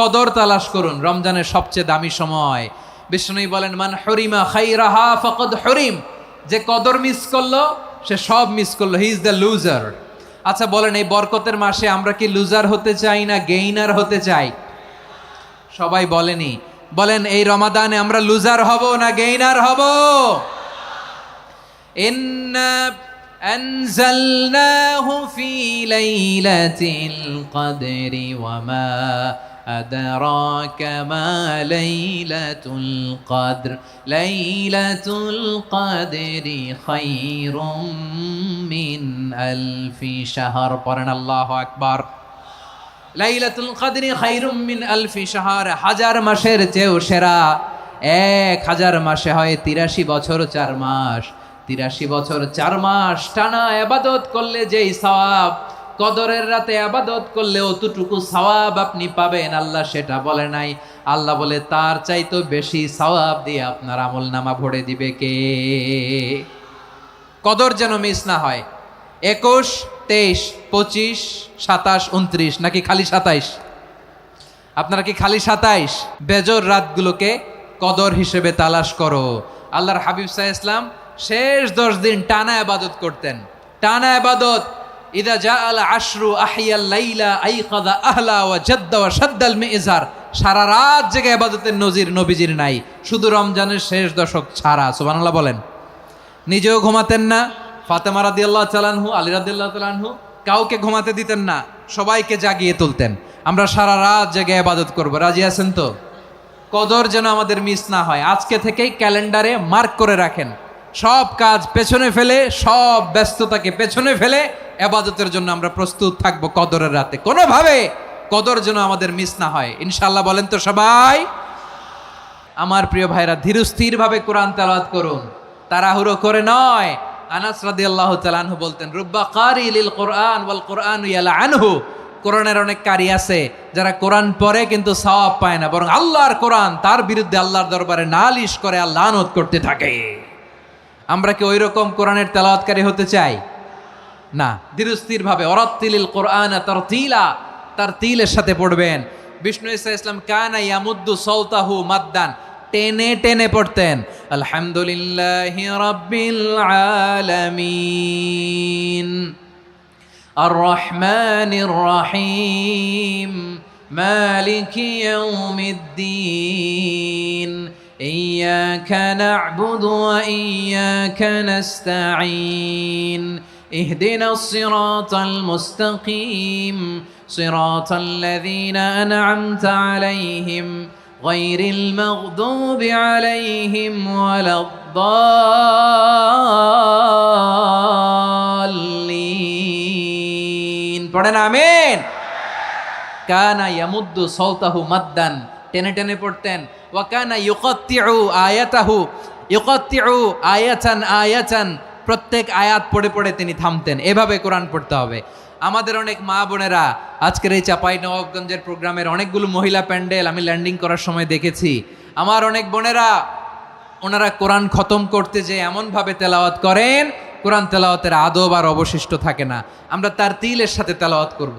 কদর তালাশ করুন, রমজানের সবচেয়ে দামি সময়। বিষ্ণু বলেন, মান হরিমা খাইরাহা ফাকাদ হরিম, যে কদর মিস করলো সে সব মিস করলো, হি ইজ দ্য লুজার। আচ্ছা বলেন, এই বরকতের মাসে আমরা কি লুজার হতে চাই না গেইনার হতে চাই? সবাই বলেনি, বলেন এই রমাদানে আমরা লুজার হব না গেইনার হব? ইন্না আনজালনাহু ফি লাইলাতিল কদরি ওয়া মা আদরাকা মা লাইলাতুল কদর লাইলাতুল কদরি খায়রুম মিন আলফি শাহর। পড়েন আল্লাহু আকবার। লাইলাতুল কদরি খায়রুম মিন আলফি শাহর, হাজার মাসের চেয়েও সেরা। 1000 মাসে হয় 83 বছর 4 মাস। 83 বছর 4 মাস টানা ইবাদত করলে যেই সওয়াব, কদরের রাতে ইবাদত করলে অতটুকু সওয়াব আপনি পাবেন, আল্লাহ সেটা বলে নাই। আল্লাহ বলে তার চাইতে বেশি সওয়াব দিয়ে আপনার আমলনামা ভরে দিবে কে? কদর যেন মিস না হয়। 21, 23, 25, 27, 29 নাকি খালি 27? আপনারা কি খালি 27? বেজর রাতগুলোকে কদর হিসেবে তালাশ করো। আল্লাহর হাবিব সাল্লাল্লাহু আলাইহি ওয়াসাল্লাম শেষ 10 দিন টানা ইবাদত করতেন, টানা ইবাদত। ইদা জাআল আশরু আহিয়াল লাইলা আইকাযা আহলা ওয়া জাদ্দা ওয়া শাদ্দাল মিজার। সারা রাত জেগে ইবাদতের নজির নবীজির নাই, শুধু রমজানের শেষ দশক ছাড়া। সুবহানাল্লাহ বলেন। নিজেও ঘুমাতেন না, ফাতেমা রাদিয়াল্লাহু তাআলা আনহু, আলী রাদিয়াল্লাহু তাআলা আনহু কাউকে ঘুমাতে দিতেন না, সবাইকে জাগিয়ে তুলতেন। আমরা সারা রাত জেগে ইবাদত করব, রাজি আছেন তো? কদর যেন আমাদের মিস না হয়। আজকে থেকেই ক্যালেন্ডারে মার্ক করে রাখেন, সব কাজ পেছনে ফেলে, সব ব্যস্ততাকে পেছনে ফেলে ইবাদতের জন্য আমরা প্রস্তুত থাকবো কদরের রাতে। কোনোভাবে কদর যেন আমাদের মিস না হয়, ইনশাআল্লাহ। বলেন তো সবাই? আমার প্রিয় ভাইরা, ধীরস্থির ভাবে কোরআন তেলাওয়াত করুন, তাড়াহুড়ো করে নয়। আনাস রাদিয়াল্লাহু তাআলা আনহু বলতেন, রুব্বা কারি লিল কোরআন ওয়াল কোরআন ইয়ালআনহু। কোরআনের অনেক কারি আছে যারা কোরআন পড়ে কিন্তু সওয়াব পায় না, বরং আল্লাহর কোরআন তার বিরুদ্ধে আল্লাহর দরবারে নালিশ করে আর লানত করতে থাকে। আমরা কি ওই রকম কোরআনের তেলাওয়াতকারী হতে চাই? না। ধীরস্থির ভাবে ওয়ারাত্তিলিল কোরআন তারতিলা, তারতিলের সাথে পড়বেন। বিষ্ণু ঈসা ইসলাম কানা ইয়ামুদ্দু সাওতাহু মাদ্দান, টেনে টেনে পড়তেন। আলহামদুলিল্লাহি রাব্বিল আলামিন আর রহমানির রহিম মালিকি ইয়াউমিদ্দিন ইয়্যাকা না'বুদু ওয়া ইয়্যাকা নাস্তাঈন ইহদিনাস সিরাতাল মুস্তাকিম সিরাতাল লাযীনা আন'আমতা আলাইহিম গায়রিল মাগদুবি আলাইহিম ওয়ালাদ-দাল্লিন। পড়েন আমিন। কানা ইয়ামুদ্দু সাওতাহু মাদ্দান, টেনে টেনে পড়তেন। ওয়া কানা ইউকাত্তিউ আয়াতাহু, ইউকাত্তিউ আয়াতান আয়াতান, প্রত্যেক আয়াত পড়ে পড়ে তিনি থামতেন। এভাবে কোরআন পড়তে হবে। আমাদের অনেক মা বোনেরা আজকের এই চাঁপাইনবাবগঞ্জের প্রোগ্রামের অনেকগুলো মহিলা প্যান্ডেল আমি ল্যান্ডিং করার সময় দেখেছি। আমার অনেক বোনেরা, ওনারা কোরআন খতম করতে যে এমনভাবে তেলাওয়াত করেন, কোরআন তেলাওয়াতের আদব আর অবশিষ্ট থাকে না। আমরা তার তিলের সাথে তেলাওয়াত করব,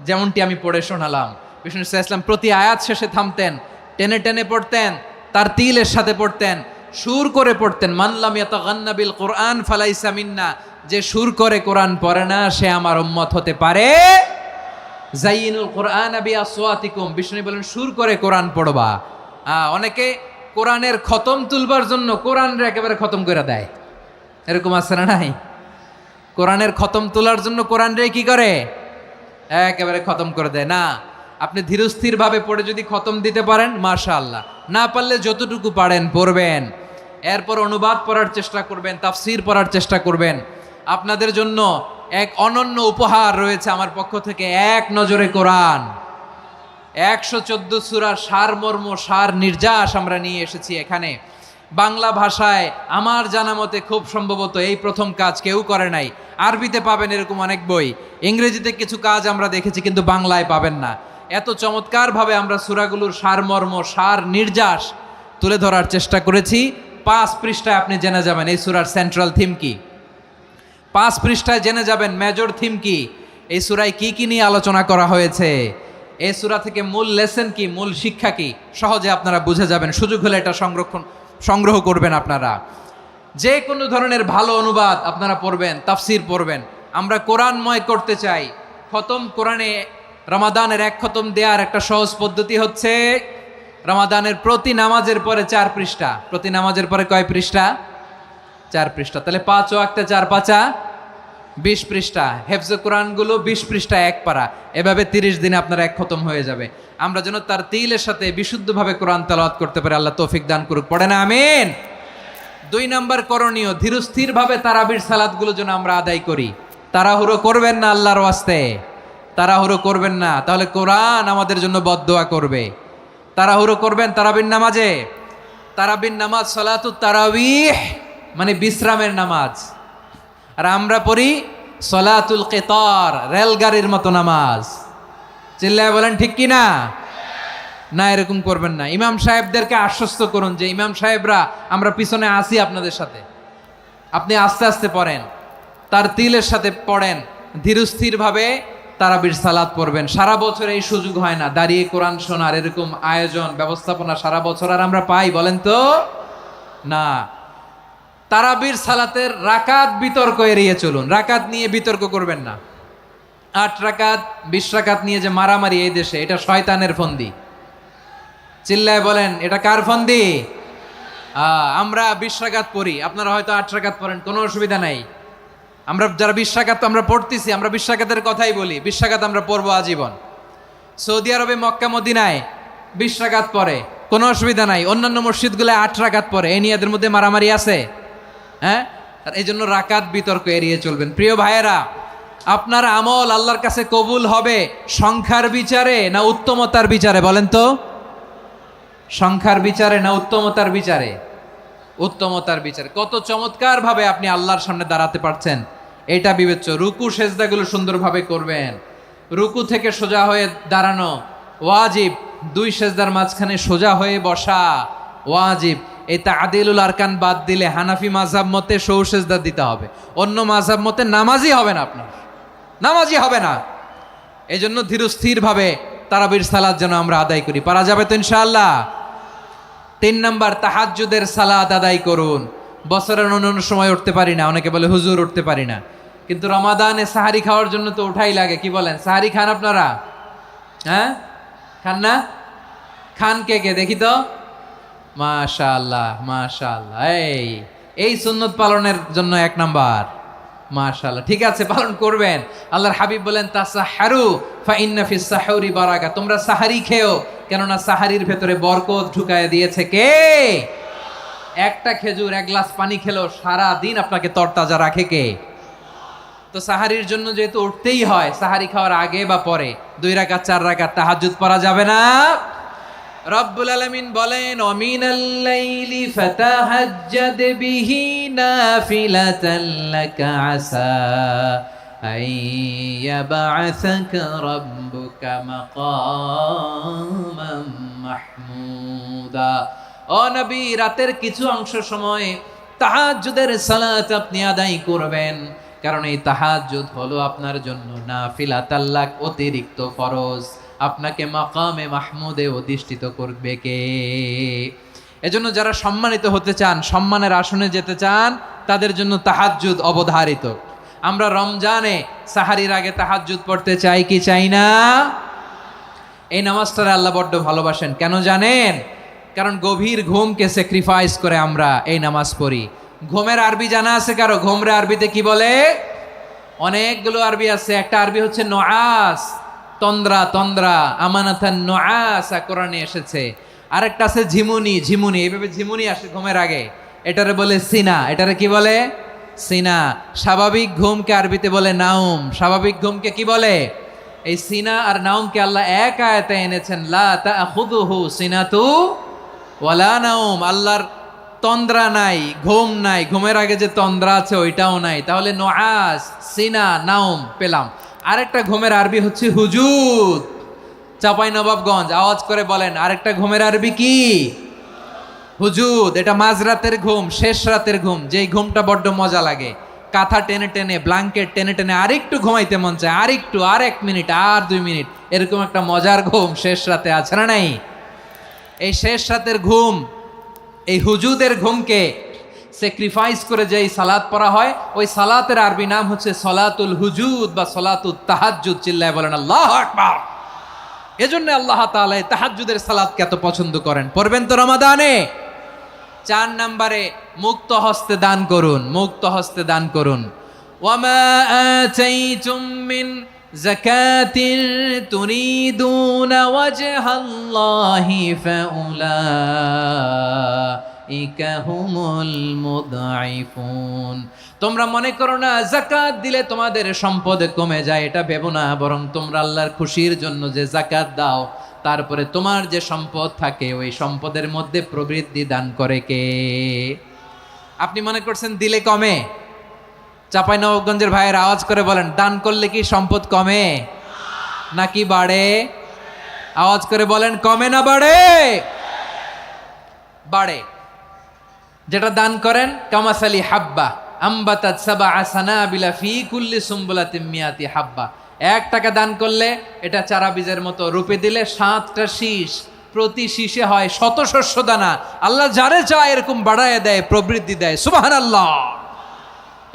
যেমনটি আমি পড়ে শোনালাম। বিষ্ণু ইসলাম প্রতি আয়াত শেষে থামতেন, টেনে টেনে পড়তেন, তার তিলের সাথে পড়তেন, সুর করে পড়তেন। মানলাম ইয়াতাগান্না বিল কোরআন ফালাইসা মিন্না, যে সুর করে কোরআন পড়ে না সে আমার উম্মত হতে পারে। জাইনুল কোরআন বিআসওয়াতিকুম, বিষ্ণু বলেন সুর করে কোরআন পড়বা। অনেকে কোরআনের খতম তুলবার জন্য কোরআনরে একেবারে খতম করে দেয়, এরকম আছে না নাই? কোরআনের খতম তোলার জন্য কোরআনরে কি করে? একেবারে খতম করে দেয় না। আপনি ধীরস্থির ভাবে পড়ে যদি খতম দিতে পারেন মাশাআল্লাহ, না পারলে যতটুকু পারেন পড়বেন। এরপর অনুবাদ পড়ার চেষ্টা করবেন, তাফসির পড়ার চেষ্টা করবেন। আপনাদের জন্য এক অনন্য উপহার রয়েছে আমার পক্ষ থেকে, এক নজরে কোরআন। 114 সূরার সারমর্ম, সার নির্যাস আমরা নিয়ে এসেছি এখানে। বাংলা ভাষায় আমার জানা মতে খুব সম্ভবত এই প্রথম কাজ কেউ করে নাই। আরবিতে পাবেন এরকম অনেক বই, ইংরেজিতে কিছু কাজ আমরা দেখেছি, কিন্তু বাংলায় পাবেন না। এত চমৎকারভাবে আমরা সূরাগুলোর সারমর্ম, সার নির্যাস তুলে ধরার চেষ্টা করেছি। 5 পৃষ্ঠায় আপনি জেনে যাবেন এই সূরার সেন্ট্রাল থিম কি। 5 পৃষ্ঠায় জেনে যাবেন মেজর থিম কি, এই সূরায় কি কি নিয়ে আলোচনা করা হয়েছে। এই সূরা থেকে মূল লেসন কি, মূল শিক্ষা কি সহজে আপনারা বুঝে যাবেন। সুযোগ হলে এটা সংগ্রহ করবেন আপনারা। যে কোনো ধরনের ভালো অনুবাদ আপনারা পড়বেন, তাফসির পড়বেন। আমরা কোরআনময় করতে চাই। খতম কোরআনে রমাদানের এক খতম দেওয়ার একটা সহজ পদ্ধতি হচ্ছে রমাদানের প্রতি নামাজের পরে 4 পৃষ্ঠা। প্রতি নামাজের পরে কয় পৃষ্ঠা? 4 পৃষ্ঠা। তাহলে 5 ওয়াক্তে 4 পাঁচা 20 পৃষ্ঠা। হেফজে কোরআনগুলো 20 পৃষ্ঠা এক পারা। এভাবে 30 দিনে আপনার এক খতম হয়ে যাবে। আমরা যেন তার তিলের সাথে বিশুদ্ধভাবে কোরআন তেলাওয়াত করতে পারি। আল্লাহ তৌফিক দান করুক। পড়ে না আমিন। 2 নাম্বার করণীয়, ধীরস্থিরভাবে তারাবির সালাতগুলো যেন আমরা আদায় করি। তাড়াহুড়ো করবেন না আল্লাহর ওয়াস্তে, তাড়াহুড়ো করবেন না, তাহলে কোরআন আমাদের জন্য বদদোয়া করবে। তাড়াহুড়ো করবেন তারাবির নামাজে। তারাবির নামাজ সালাতুত তারাবিহ মানে বিশ্রামের নামাজ। আর আমরা পড়ি সলাতুল কিতার, রেলগাড়ির মতো নামাজ। চিল্লায় বলেন ঠিক কি না? না, এরকম করবেন না। ইমাম সাহেবদেরকে আশ্বস্ত করুন যে ইমাম সাহেবরা আমরা পিছনে আসি আপনাদের সাথে, আপনি আস্তে আস্তে পড়েন, তার তিলের সাথে পড়েন, ধীরস্থিরভাবে তারাবির সালাত পড়বেন। সারা বছর এই সুযোগ হয় না দাঁড়িয়ে কোরআন শোনার, এরকম আয়োজন ব্যবস্থাপনা সারা বছর আর আমরা পাই বলেন তো? না। তারাবির সালাতের রাকাত বিতর্ক এড়িয়ে চলুন। রাকাত নিয়ে বিতর্ক করবেন না। 8 রাকাত 20 রাকাত নিয়ে যে মারামারি এই দেশে, এটা শয়তানের ফন্দি। চিল্লায় বলেন এটা কার ফন্দি? আমরা 20 রাকাত পড়ি, আপনারা হয়তো 8 রাকাত পড়েন, কোনো অসুবিধা নাই। আমরা যারা 20 রাকাত আমরা পড়তেছি, আমরা 20 রাকাতের কথাই বলি। 20 রাকাত আমরা পড়বো আজীবন। সৌদি আরবে মক্কা মদিনায় 20 রাকাত পড়ে, কোনো অসুবিধা নাই। অন্যান্য মসজিদগুলো 8 রাকাত পড়ে। এই নিয়ে এদের মধ্যে মারামারি আছে? হ্যাঁ। আর এই জন্য রাকাত বিতর্ক এড়িয়ে চলবেন। প্রিয় ভাইয়েরা, আপনার আমল আল্লাহর কাছে কবুল হবে সংখ্যার বিচারে না উত্তমতার বিচারে বলেন তো? সংখ্যার বিচারে না উত্তমতার বিচারে? উত্তমতার বিচারে। কত চমৎকার ভাবে আপনি আল্লাহর সামনে দাঁড়াতে পারছেন এটা বিবেচ্য। রুকু সেজদাগুলো সুন্দরভাবে করবেন। রুকু থেকে সোজা হয়ে দাঁড়ানো ওয়াজিব। 2 সেজদার মাঝখানে সোজা হয়ে বসা ওয়াজিব। এই তাদিলুল আরকান বাদ দিলে হানাফি মাযহাব মতে সৌ সেজদা দিতে হবে। অন্য মাযহাব মতে নামাজই হবে না, আপনার নামাজই হবে না। এই জন্য ধীরস্থিরভাবে তারাবির সালাত যেন আমরা আদায় করি। পারা যাবে তো ইনশাআল্লাহ? 3 নাম্বার, তাহাজ্জুদের সালাত আদায় করুন। বছরের অন্য সময় উঠতে পারি না, অনেকে বলে হুজুর উঠতে পারি না, কিন্তু রমাদানে সাহারি খাওয়ার জন্য তো উঠাই লাগে। কি বলেন, সাহারি খান আপনারা? হ্যাঁ, খান না? খান কে কে দেখি তো? মাশাআল্লাহ মাশাআল্লাহ। এই সুন্নত পালনের জন্য 1 নাম্বার। মাশাআল্লাহ, ঠিক আছে, পালন করবেন। আল্লাহর হাবিব বলেন তাসাহারু ফা ইন্না ফিস সাহুরি বারাকা। তোমরা সাহারি খেও, কেননা সাহারির ভেতরে বরকত ঢুকায় দিয়েছে কে? একটা খেজুর 1 গ্লাস পানি খেলেও সারা দিন আপনাকে তরতাজা রাখে কে? তো সাহারির জন্য যেহেতু উঠতেই হয়, সাহারি খাওয়ার আগে বা পরে 2 রাকাত 4 রাকাত তাহাজ্জুদ পড়া যাবে না? রব্বুল আলামিন বলেন ওয়ামিনাল লাইলি ফাতাহাজ্জাদ বিহি নাফিলাতান লাকা আসা আইয়াবআসাকা রাব্বুকা মাকামান মাহমুদা। ও নবী, রাতের কিছু অংশ সময় তাহাজ্জুদের সালাত আপনি আদায় করবেন, কারণ এই তাহাজ্জুদ হলো আপনার জন্য নাফিলাতাল লাক, অতিরিক্ত ফরজ। আপনাকে মাকামে মাহমুদে অধিষ্ঠিত করবে কে? এজন্য যারা সম্মানিত হতে চান, সম্মানের আসনে যেতে চান, তাদের জন্য তাহাজ্জুদ অবধারিত। আমরা রমজানে সাহারির আগে তাহাজ্জুদ পড়তে চাই কি চাই না? এই নামাজটা আল্লাহ বড্ড ভালোবাসেন। কেন জানেন? কারণ গভীর ঘুমকে স্যাক্রিফাইস করে আমরা এই নামাজ পড়ি। ঘুমের আরবি জানা আছে কারো? ঘুমরে আরবিতে কি বলে? অনেকগুলো আরবি আছে। একটা আরবি হচ্ছে নুআস, তন্দ্রা, তন্দ্রা, আমানাতান নুআসা কোরআনে এসেছে। আরেকটা আছে ঝিমুনি, ঝিমুনি, এইভাবে ঝিমুনি আসে ঘুমের আগে, এটারে বলে সিনা। এটারে কি বলে? সিনা। স্বাভাবিক ঘুমকে আরবিতে বলে নাউম। স্বাভাবিক ঘুমকে কি বলে? এই সিনা আর নাউমকে আল্লাহ এক আয়াতে এনেছেন, লা তাখুযুহু সিনাতু ওয়ালা নাউম। আল্লাহর তন্দ্রা নাই, ঘুম নাই। ঘুমের আগে যে তন্দ্রা আছে ওইটাও নাই। তাহলে নুআস, সিনা, নাউম পেলাম। আরেকটা ঘুমের আরবি হচ্ছে হুজুদ। চাঁপাইনবাবগঞ্জ আওয়াজ করে বলেন, আরেকটা ঘুমের আরবি কি? হুজুদ। এটা মাঝরাতের ঘুম, শেষ রাতের ঘুম, যেই ঘুমটা বড্ড মজা লাগে। কাঁথা টেনে টেনে, ব্ল্যাঙ্কেট টেনে টেনে আরেকটু ঘুমাইতে মন চায়, আরেকটু, আর 1 মিনিট, আর 2 মিনিট, এরকম একটা মজার ঘুম শেষ রাতে আছে না নাই? এই শেষ রাতের ঘুম, এই হুজুদের ঘুমকে স্যাক্রিফাইস করে যেই সালাত পড়া হয়, ওই সালাতের আরবি নাম হচ্ছে সলাতুল হুজুদ বা সলাতুত তাহাজ্জুদ। চিল্লায় বলেন আল্লাহু আকবার। এজন্য আল্লাহ তাআলা তাহাজ্জুদের সালাতকে এত পছন্দ করেন। পড়বেন তো রমাদানে। 4 নম্বরে মুক্ত হস্তে দান করুন, মুক্ত হস্তে দান করুন। ওয়ামা আতাইতুম মিন যাকাতিন তুরিদুনা ওয়াজহাল্লাহি ফাউলাইকা হুমুল মুদঈফুন। তোমরা মনে করো না যাকাত দিলে তোমাদের সম্পদ কমে যায়, এটা ভেবো না, বরং তোমরা আল্লাহর খুশির জন্য যে যাকাত দাও, তারপরে তোমার যে সম্পদ থাকে ওই সম্পদের মধ্যে প্রবৃদ্ধি দান করে কে? আপনি মনে করছেন দিলে কমে? চাঁপাইনবাবগঞ্জের ভাইয়ের আওয়াজ করে বলেন, দান করলে কি সম্পদ কমে নাকি বাড়ে? আওয়াজ করে বলেন, কমে না বাড়ে? বাড়ে। যেটা দান করেন, কামাসালি হাব্বা আম্বাতাত সাবআ সানাবিলা ফি কুল্লি সুম্বুলাতিন মিয়াতি হাব্বা। 1 টাকা দান করলে এটা চারা বীজের মতো, রূপে দিলে 7টা শীষ, প্রতি শীষে হয় 100 শস্য দানা। আল্লাহ যারে চায় এরকম বাড়ায় দেয়, প্রবৃদ্ধি দেয়। সুবহানাল্লাহ।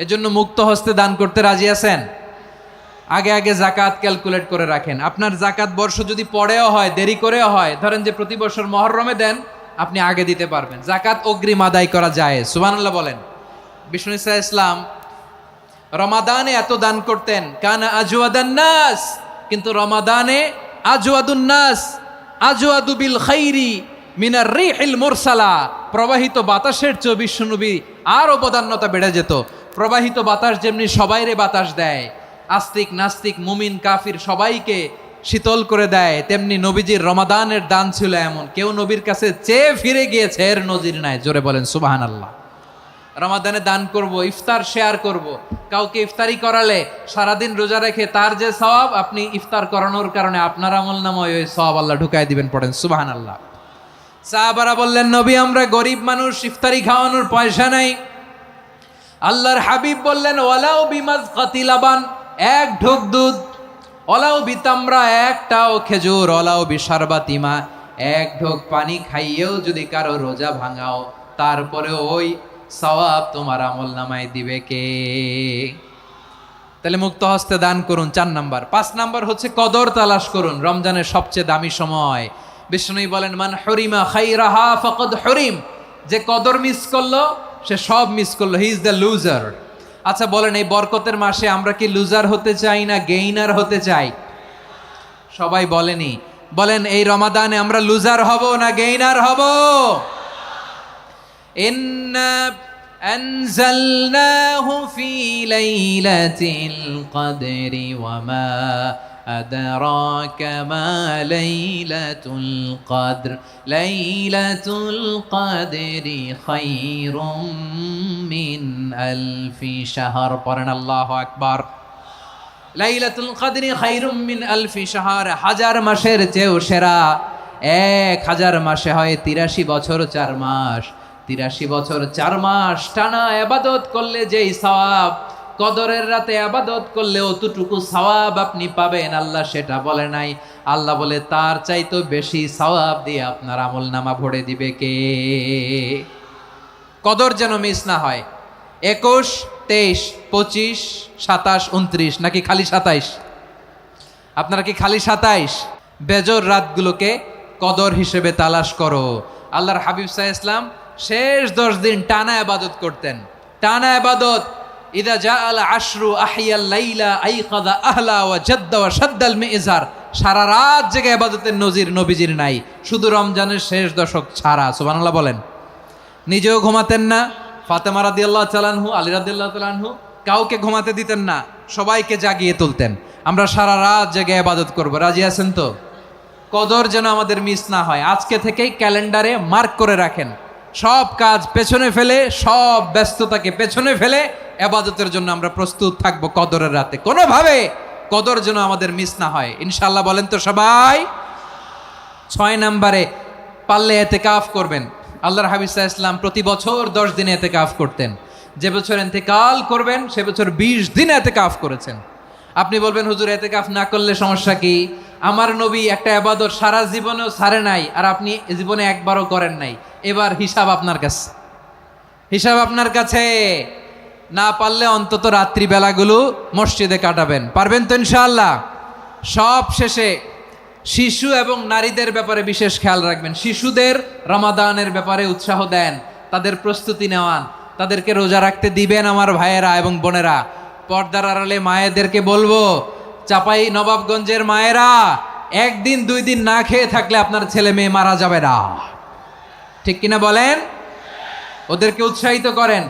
এজন্য মুক্ত হস্তে দান করতে রাজি আছেন? আগে আগে জাকাত ক্যালকুলেট করে রাখেন। আপনার জাকাত বর্ষ যদি পরেও হয়, দেরি করেও হয়, ধরেন যে প্রতি বছর মুহররমে দেন, আপনি আগে দিতে পারবেন। জাকাত অগ্রিম আদায় করা যায়। সুবহানাল্লাহ বলেন। বিষ্ণু ইসা ইসলাম রমাদানে এত দান করতেন, কানা আজওয়াদান নাস, কিন্তু রমাদানে আজওয়াদুন নাস আজওয়াদু বিল খাইরি মিনার রিহিল মুরসালা। প্রবাহিত বাতাসের চেয়ে বিশ্বনবী আর অবদান্যতা বেড়ে যেত। প্রবাহিত বাতাস যেমনি সবাইরে বাতাস দেয়, আস্তিক নাস্তিক মুমিন কাফির সবাইকে শীতল করে দেয়, তেমনি নবীজির রমাদানের দান ছিল এমন, কেউ নবীর কাছে চেয়ে ফিরে গিয়েছে এর নজির নাই। জোরে বলেন সুবহানাল্লাহ। রমাদানে দান করব, ইফতার শেয়ার করব। কাউকে ইফতারি করালে সারাদিন রোজা রেখে তার যে সওয়াব, আপনি ইফতার করানোর কারণে আপনার আমলনামায় ওই সওয়াব আল্লাহ ঢুকায় দিবেন। পড়েন সুবহানাল্লাহ। সাহাবারা বললেন, নবী আমরা গরিব মানুষ, ইফতারি খাওয়ানোর পয়সা নাই। আল্লাহর হাবিব বললেন, ওয়ালাউ বিমাজকাতি লাবান, 1 ঢোক দুধ, ওয়ালাউ বিতামরা, 1টাও খেজুর, ওয়ালাউ বিশারবাতিমা, 1 ঢোক পানি খাইয়েও যদি কারো রোজা ভাঙাও, তারপরে ওই সওয়াব তোমার আমলনামায় দিবে কে? তাহলে মুক্ত হস্তে দান করুন, 4 নাম্বার। 5 নাম্বার হচ্ছে কদর তালাশ করুন। রমজানের সবচেয়ে দামি সময়। বিষ্ণু বলেন, মান হরিমা খাইরাহা ফাকাদ হরিম, যে কদর মিস করলো সে সব মিস করলো, হি ইজ দ্য লুজার। আচ্ছা বলেন, এই বরকতের মাসে আমরা কি লুজার হতে চাই না গেইনার হতে চাই? সবাই বলেনি, বলেন এই রমাদানে আমরা লুজার হব না গেইনার হব? ইন্না আনজালনাহু ফি লাইলাতিল কদরি ওয়া মা আদরাকা মা লাইলাতুল কদর লাইলাতুল কদরি খায়রুম মিন আলফি শাহর। পড়েন আল্লাহু আকবার। লাইলাতুল কদরি খায়রুম মিন আলফি শাহর, 1000 মাসের চেয়েও সেরা। 1000 মাসে হয় 83 বছর 4 মাস। 83 বছর 4 মাস টানা ইবাদত করলে যেই সওয়াব, কদরের রাতে ইবাদত করলে অতটুকু সওয়াব আপনি পাবেন, আল্লাহ সেটা বলে নাই। আল্লাহ বলে তার চাইতো বেশি সওয়াব দিয়ে আপনার আমলনামা ভরে দিবে কে? কদর যেন মিস না হয়। 21, 23, 25, 27, 29 নাকি খালি 27? আপনারা কি খালি 27? বেজর রাতগুলোকে কদর হিসেবে তালাশ করো। আল্লাহর হাবিব সাল্লাল্লাহু আলাইহি ওয়াসাল্লাম শেষ 10 দিন টানা ইবাদত করতেন, টানা ইবাদত। ইদা জাআল আশরু আহিয়াল লাইলা আইকাযা আহলা ওয়া জাদ্দা ওয়া শাদ্দাল মিজার। সারা রাত জেগে ইবাদতের নজির নবীজির নাই, শুধু রমজানের শেষ দশক ছাড়া। সুবহানাল্লাহ বলেন। নিজেও ঘুমাতেন না। ফাতেমা রাদিয়াল্লাহু তাআলা আনহু, আলী রাদিয়াল্লাহু তাআলা আনহু কাউকে ঘুমাতে দিতেন না, সবাইকে জাগিয়ে তুলতেন। আমরা সারা রাত জেগে ইবাদত করব। রাজি আছেন তো? কদর যেন আমাদের মিস না হয়। আজকে থেকেই ক্যালেন্ডারে মার্ক করে রাখেন। সব কাজ পেছনে ফেলে, সব ব্যস্ততাকে পেছনে ফেলে ইবাদতের জন্য আমরা প্রস্তুত থাকবো কদরের রাতে। কোনোভাবে কদর যেন আমাদের মিস না হয়, ইনশাআল্লাহ। বলেন তো সবাই? 6 নম্বরে পারলে ইতিকাফ করবেন। আল্লাহর হাবিব সাল্লাল্লাহু আলাইহি ওয়াসাল্লাম প্রতি বছর 10 দিনে ইতিকাফ করতেন। যে বছর ইন্তেকাল করবেন সে বছর 20 দিন ইতিকাফ করেছেন। আপনি বলবেন হুজুর ইতিকাফ না করলে সমস্যা কি? আমার নবী একটা ইবাদত সারা জীবনেও ছাড়ে নাই, আর আপনি জীবনে একবারও করেন নাই। এবার হিসাব আপনার কাছে, হিসাব আপনার কাছে। না পারলে অন্তত রাত্রি বেলাগুলো মসজিদে কাটাবেন, পারবেন তো ইনশাআল্লাহ? সব শেষে শিশু এবং নারীদের ব্যাপারে বিশেষ খেয়াল রাখবেন। শিশুদের রমাদানের ব্যাপারে উৎসাহ দেন, তাদের প্রস্তুতি নেওয়ান, তাদেরকে রোজা রাখতে দিবেন। আমার ভাইয়েরা এবং বোনেরা, পর্দার আড়ালে মায়েদেরকে বলবো, চাপাই নবাবগঞ্জের মায়েরা, একদিন 2 দিন না খেয়ে থাকলে আপনার ছেলে মেয়ে মারা যাবে না, ঠিক কিনা বলেন? ওদেরকে উৎসাহিত করেন,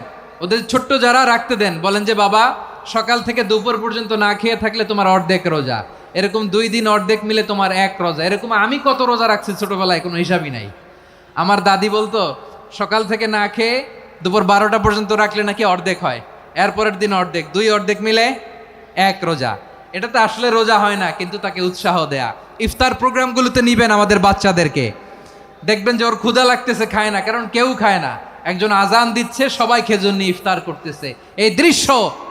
ওদের ছোট্ট যারা রাখতে দেন, বলেন যে বাবা সকাল থেকে দুপুর পর্যন্ত না খেয়ে থাকলে তোমার অর্ধেক রোজা, এরকম 2 দিন অর্ধেক মিলে তোমার 1 রোজা। এরকম আমি কত রোজা রাখছি ছোটবেলায়, কোনো হিসাবই নাই। আমার দাদি বলতো সকাল থেকে না খেয়ে দুপুর 12টা পর্যন্ত রাখলে নাকি অর্ধেক হয়, এরপরের দিন অর্ধেক, 2 অর্ধেক মিলে 1 রোজা। এটা তো আসলে রোজা হয় না, কিন্তু তাকে উৎসাহ দেয়া। ইফতার প্রোগ্রামগুলোতে নিবেন আমাদের বাচ্চাদেরকে, দেখবেন যে ওর ক্ষুধা লাগতেছে, খায় না, কারণ কেউ খায় না। একজন আজান দিচ্ছে, সবাই খেজুর নিয়ে ইফতার করতেছে। এই দৃশ্য,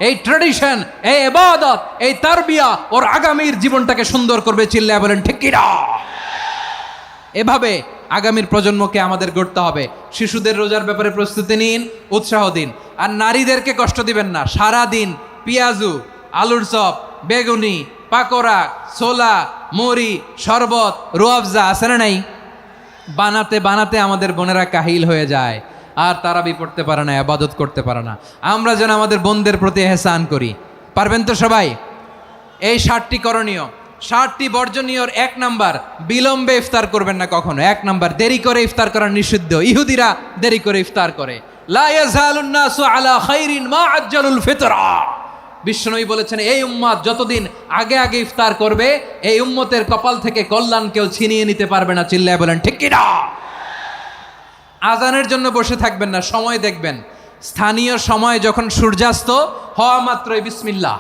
এই ট্র্যাডিশন, এই ইবাদত, এই তারবিয়া ওর আগামীর জীবনটাকে সুন্দর করবে। চিল্লায় বলেন ঠিক কি না? এভাবে আগামীর প্রজন্মকে আমাদের গড়তে হবে। শিশুদের রোজার ব্যাপারে প্রস্তুতি নিন, উৎসাহ দিন। আর নারীদেরকে কষ্ট দিবেন না। সারা দিন পেঁয়াজু, আলুর চপ, বেগুনি, পাকোড়া, ছোলা, মুড়ি, শরবত, রুয়াবজা আছে না নাই, বানাতে বানাতে আমাদের বোনেরা কাহিল হয়ে যায়, আর তারাবি পড়তে পারে না, ইবাদত করতে পারে না। আমরা যেন আমাদের বোনদের প্রতি এহসান করি। পারবেন তো সবাই? এই 7টি করণীয়, 7টি বর্জনীয়র 1 নাম্বার, বিলম্বে ইফতার করবেন না কখনো। 1 নাম্বার, দেরি করে ইফতার করা নিষিদ্ধ। ইহুদিরা দেরি করে ইফতার করে। লা ইয়াজালুন নাসু আলা খাইরিন মা আজ্জালুল ফিতরা। বিশ্বনবী বলেছেন, এই উম্মত যতদিন আগে আগে ইফতার করবে, এই উম্মতের কপাল থেকে কল্যাণ কেউ ছিনিয়ে নিতে পারবে না। চিল্লায় বলেন ঠিক কি না? আজানের জন্য বসে থাকবেন না, সময় দেখবেন। স্থানীয় সময় যখন সূর্যাস্ত হওয়া মাত্রই বিসমিল্লাহ,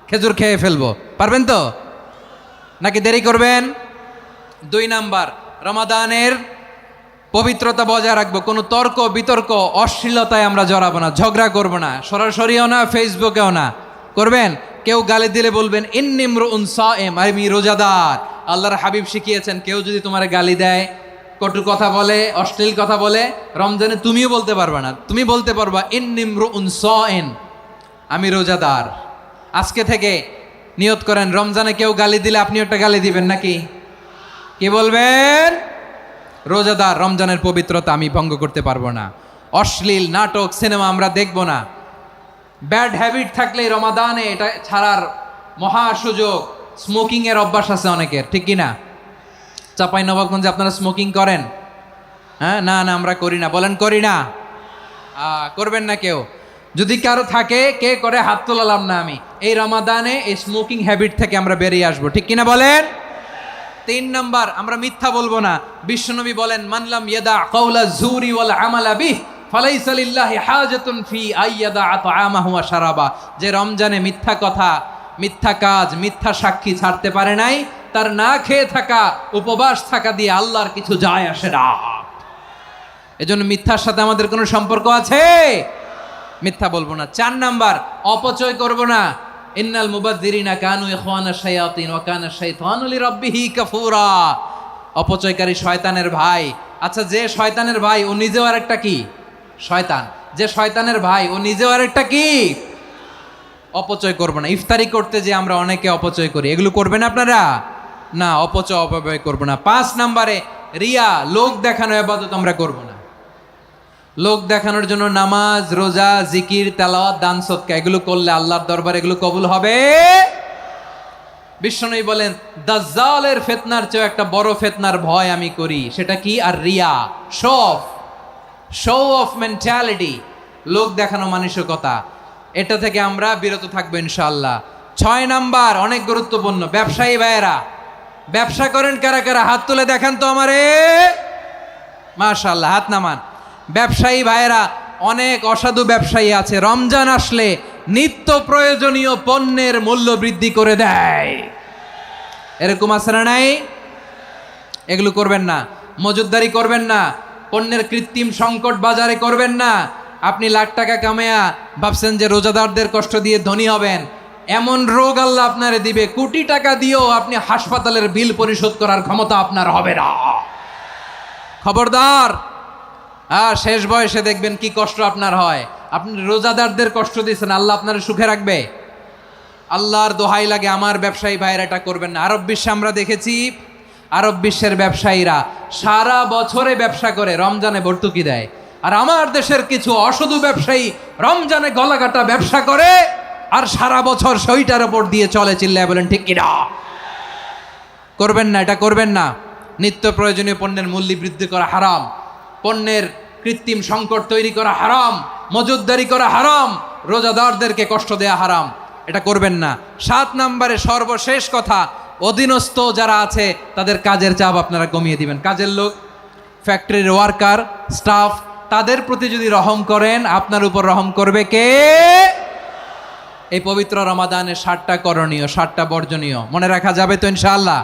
খেজুর খেয়ে ফেলবো। পারবেন তো নাকি দেরি করবেন? 2 নাম্বার, রমাদানের পবিত্রতা বজায় রাখবো। কোনো তর্ক বিতর্ক অশ্লীলতায় আমরা জড়াবো না, ঝগড়া করবো না, সরাসরিও না, ফেসবুকেও না। করবেন? কেউ গালি দিলে বলবেন ইন্নিমরুউন সায়েম, আমি রোজাদার। আল্লাহর হাবিব শিখিয়েছেন, কেউ যদি তোমার গালি দেয়, কটু কথা বলে, অশ্লীল কথা বলে, রমজানে তুমিও বলতে পারবে না। তুমি বলতে পারবা ইন্নিমরুউন সায়েম, আমি রোজাদার। আজকে থেকে নিয়ত করেন, রমজানে কেউ গালি দিলে আপনি একটা গালি দিবেন নাকি? কি বলবেন? রোজাদার, রমজানের পবিত্রতা আমি ভঙ্গ করতে পারবো না। অশ্লীল নাটক, সিনেমা আমরা দেখব না। ব্যাড হ্যাবিট থাকলে রমাদানে এটা ছাড়ার মহা সুযোগ। স্মোকিং এর অভ্যাস আছে অনেকের, ঠিক কি না? চাপাই নবাবগঞ্জে আপনারা স্মোকিং করেন? হ্যাঁ, না না আমরা করি না। বলেন করি না? করবেন না কেউ? যদি কারো থাকে, কে করে হাত তোলালাম না আমি। এই রমাদানে এই স্মোকিং হ্যাবিট থেকে আমরা বেরিয়ে আসবো, ঠিক কিনা বলেন? 3 নাম্বার, আমরা মিথ্যা বলবো না। বিশ্বনবী বলেন, মানলাম ইয়াদা কাওলা যুরি ওয়াল আমালা বিহ ফালাইসা লিল্লাহি হাজাতুন ফি আইয়াদা তাআমাহু ওয়া শারাবা। যে রমজানে মিথ্যা কথা, মিথ্যা কাজ, মিথ্যা সাক্ষী ছাড়তে পারে নাই, তার না খেয়ে থাকা, উপবাস থাকা দিয়ে আল্লাহর কিছু যায় আসে না। এজন্য মিথ্যার সাথে আমাদের কোনো সম্পর্ক আছে? মিথ্যা বলবো না। 4 নাম্বার, অপচয় করব না। ইন্নাল মুবাযযিরিনা কানু ইখওয়ানাশ শায়াতিন ওয়া কানা শাইতানু লিরাব্বিহি কাফুরা। অপচয়কারী শয়তানের ভাই। আচ্ছা, যে শয়তানের ভাই ও নিজেও আরেকটা কি? শয়তান। যে শয়তানের ভাই ও নিজেও আরেকটা কি? অপচয় করব না। ইফতারি করতে যে আমরা অনেকে অপচয় করি, এগুলো করবেন আপনারা? না, অপচয় অপব্যয় করব না। 5 নাম্বারে, রিয়া, লোক দেখানো ইবাদত আমরা করব না। লোক দেখানোর জন্য নামাজ, রোজা, জিকির, তেলাওয়াত, দান, সদকা এগুলো করলে আল্লাহর দরবারে এগুলো কবুল হবে? বিশ্বনবী বলেন, দাজ্জালের ফিতনার চেয়ে একটা বড় ফিতনার ভয় আমি করি। সেটা কি? আর রিয়া, শো অফ মেন্টালিটি, লোক দেখানো মানসিকতা। এটা থেকে আমরা বিরত থাকবো ইনশাআল্লাহ। 6 নাম্বার, অনেক গুরুত্বপূর্ণ। ব্যবসায়ী ভাইয়েরা, ব্যবসা করেন কারা কারা? হাত তুলে দেখান তো আমারে। মাশাআল্লাহ, হাত নামান। ব্যবসায়ী ভাইয়েরা, অনেক অসাধু ব্যবসায়ী আছে, রমজান আসলে নিত্য প্রয়োজনীয় পণ্যের মূল্য বৃদ্ধি করে দেয়। এরকম আছে না নাই? এগুলো করবেন না। মজুদদারি করবেন না। পণ্যের কৃত্রিম সংকট বাজারে করবেন না। আপনি লাখ টাকা কামায়া ভাবছেন যে রোজাদারদের কষ্ট দিয়ে ধনী হবেন, এমন রোগ আল্লাহ আপনারে দিবে, কোটি টাকা দিয়েও আপনি হাসপাতালের বিল পরিশোধ করার ক্ষমতা আপনার হবে না। খবরদার। শেষ বয়সে দেখবেন কি কষ্ট আপনার হয়। আপনি রোজাদারদের কষ্ট দিয়েছেন, আল্লাহ আপনার সুখে রাখবে? আল্লাহর দোহাই লাগে আমার ব্যবসায়ী ভাইয়েরা এটা করবেন না। আরব বিশ্বে আমরা দেখেছি, আরব বিশ্বের ব্যবসায়ীরা সারা বছরে ব্যবসা করে, রমজানে ভর্তুকি দেয়। আর আমার দেশের কিছু অসাধু ব্যবসায়ী রমজানে গলাকাটা ব্যবসা করে আর সারা বছর সইটার ওপর দিয়ে চলে। চিল্লায় বলেন ঠিক কিনা? করবেন না, এটা করবেন না। নিত্য প্রয়োজনীয় পণ্যের মূল্য বৃদ্ধি করা হারাম, পণ্যের কৃত্রিম সংকট তৈরি করা হারাম, মজুতদারি করা হারাম, রোজাদারদেরকে কষ্ট দেয়া হারাম, এটা করবেন না। 7 নম্বরে সর্বশেষ কথা, অধীনস্থ যারা আছে তাদের কাজের চাপ আপনারা কমিয়ে দিবেন। কাজের লোক, ফ্যাক্টরির ওয়ার্কার, স্টাফ, তাদের প্রতি যদি রহম করেন, আপনার উপর রহম করবে কে? এই পবিত্র রমাদানের 7টা করণীয়, 7টা বর্জনীয় মনে রাখা যাবে তো ইনশাআল্লাহ?